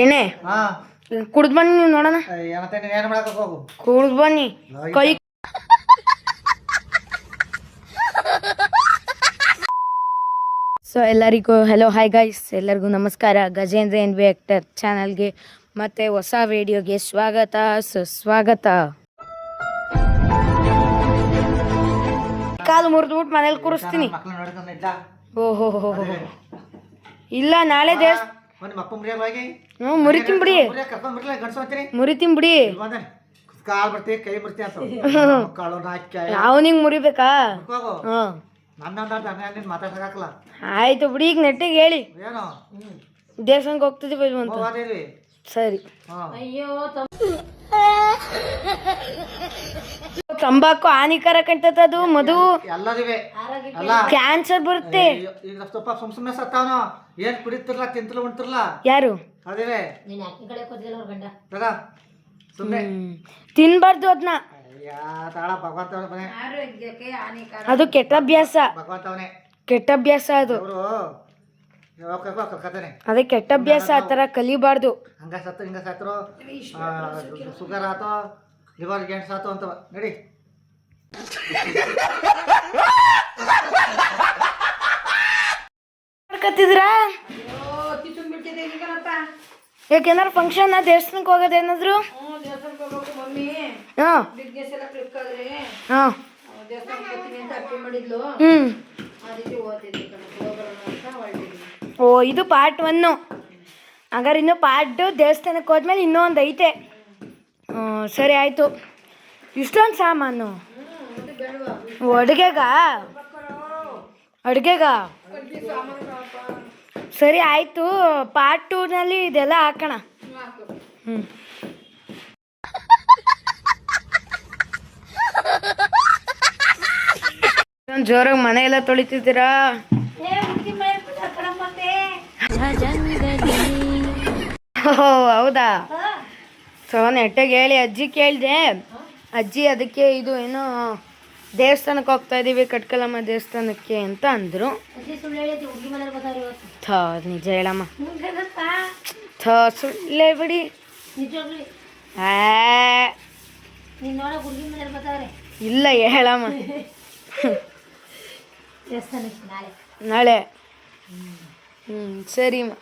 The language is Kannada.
ಎಣ್ಣೆ ಕುಡ್ದು ಬನ್ನಿ ನೀವು ನೋಡೋಣ. ಕುಡ್ದು ಬನ್ನಿ ಕೈ. ಸೊ ಎಲ್ಲರಿಗೂ ಹೆಲೋ ಹಾಯ್ ಗೈಸ್, ಎಲ್ಲರಿಗೂ ನಮಸ್ಕಾರ. ಗಜೇಂದ್ರ ಎನ್ ವಿ ಆಕ್ಟರ್ ಚಾನಲ್ಗೆ ಮತ್ತೆ ಹೊಸ ವಿಡಿಯೋಗೆ ಸ್ವಾಗತ ಸುಸ್ವಾಗತ. ಕಾಲು ಮುರಿದ್ಬಿಟ್ಟು ಮನೇಲಿ ಕೂರಿಸ್ತೀನಿ. ಓಹೋ ಇಲ್ಲ, ನಾಳೆ ಮುರಿತೀನಿ ಬಿಡಿ, ಮುರಿತೀನಿ ಬಿಡಿ. ಅವನಿಗೆ ಮುರಿಬೇಕಾ? ಆಯ್ತು ಬಿಡಿ, ಈಗ ನೆಟ್ಟಿಗೆ ಹೇಳಿ. ದೇವಸ್ಥಾನಕ್ಕೆ ಹೋಗ್ತಿದ್ದೀವಿ ಅಂತ. ಸರಿ. ತಂಬಾಕು ಹಾನಿಕಾರಕ ಅಂತದ್ದು. ಮಧು ಕ್ಯಾನ್ಸರ್ ಬರುತ್ತೆ. ಯಾರು ತಿನ್ಬಾರ್ದು ಅದನ್ನ, ಅದು ಕೆಟ್ಟ ಅಭ್ಯಾಸ. ಕೆಟ್ಟ ಅಭ್ಯಾಸ ಅದು, ಅದೇ ಕೆಟ್ಟ ಅಭ್ಯಾಸ. ಆ ಥರ ಕಲಿಬಾರ್ದು. ಶುಗರ್ ಆತೋ ಲಿವರ್ ಗ್ಯಾಸ್ ಆತೋ ಅಂತ ನಡಿ. ಮಾಡ್ಕತ್ತಿದ್ರಾ? ಯಾಕೆನಾರು ಫಂಕ್ಷನ್ ದೇವಸ್ಥಾನಕ್ಕೆ ಹೋಗೋದೇನಾದ್ರು? ಓ, ಇದು ಪಾರ್ಟ್ 1. ಹಾಗಾದ್ರೆ ಇನ್ನು ಪಾರ್ಟ್ 2 ದೇವಸ್ಥಾನಕ್ಕೆ ಹೋದ್ಮೇಲೆ ಇನ್ನೊಂದು ಐತೆ. ಸರಿ ಆಯಿತು. ಇಷ್ಟೊಂದು ಸಾಮಾನು ಅಡುಗೆಗ ಸರಿ ಆಯಿತು. ಪಾರ್ಟ್ 2ನಲ್ಲಿ ಇದೆಲ್ಲ ಹಾಕೋಣ. ಜೋರಾಗಿ ಮನೆ ಎಲ್ಲ ತೊಳಿತಿದ್ದೀರಾ? ಹೌದಾ? ಸೊ ನೆಟ್ಟಾಗಿ ಹೇಳಿ. ಅಜ್ಜಿ ಕೇಳಿದೆ. ಅಜ್ಜಿ ಅದಕ್ಕೆ ಇದು ಏನೋ ದೇವಸ್ಥಾನಕ್ಕೆ ಹೋಗ್ತಾ ಇದ್ದೀವಿ, ಕಟ್ಕಲಮ್ಮ ದೇವಸ್ಥಾನಕ್ಕೆ ಅಂತ ಅಂದರು. ನಿಜ ಹೇಳಮ್ಮ. ಸುಳ್ಳೇ ಬಿಡಿ. ಇಲ್ಲ ಹೇಳಮ್ಮ. ನಾಳೆ ಸರಿಮ್ಮ.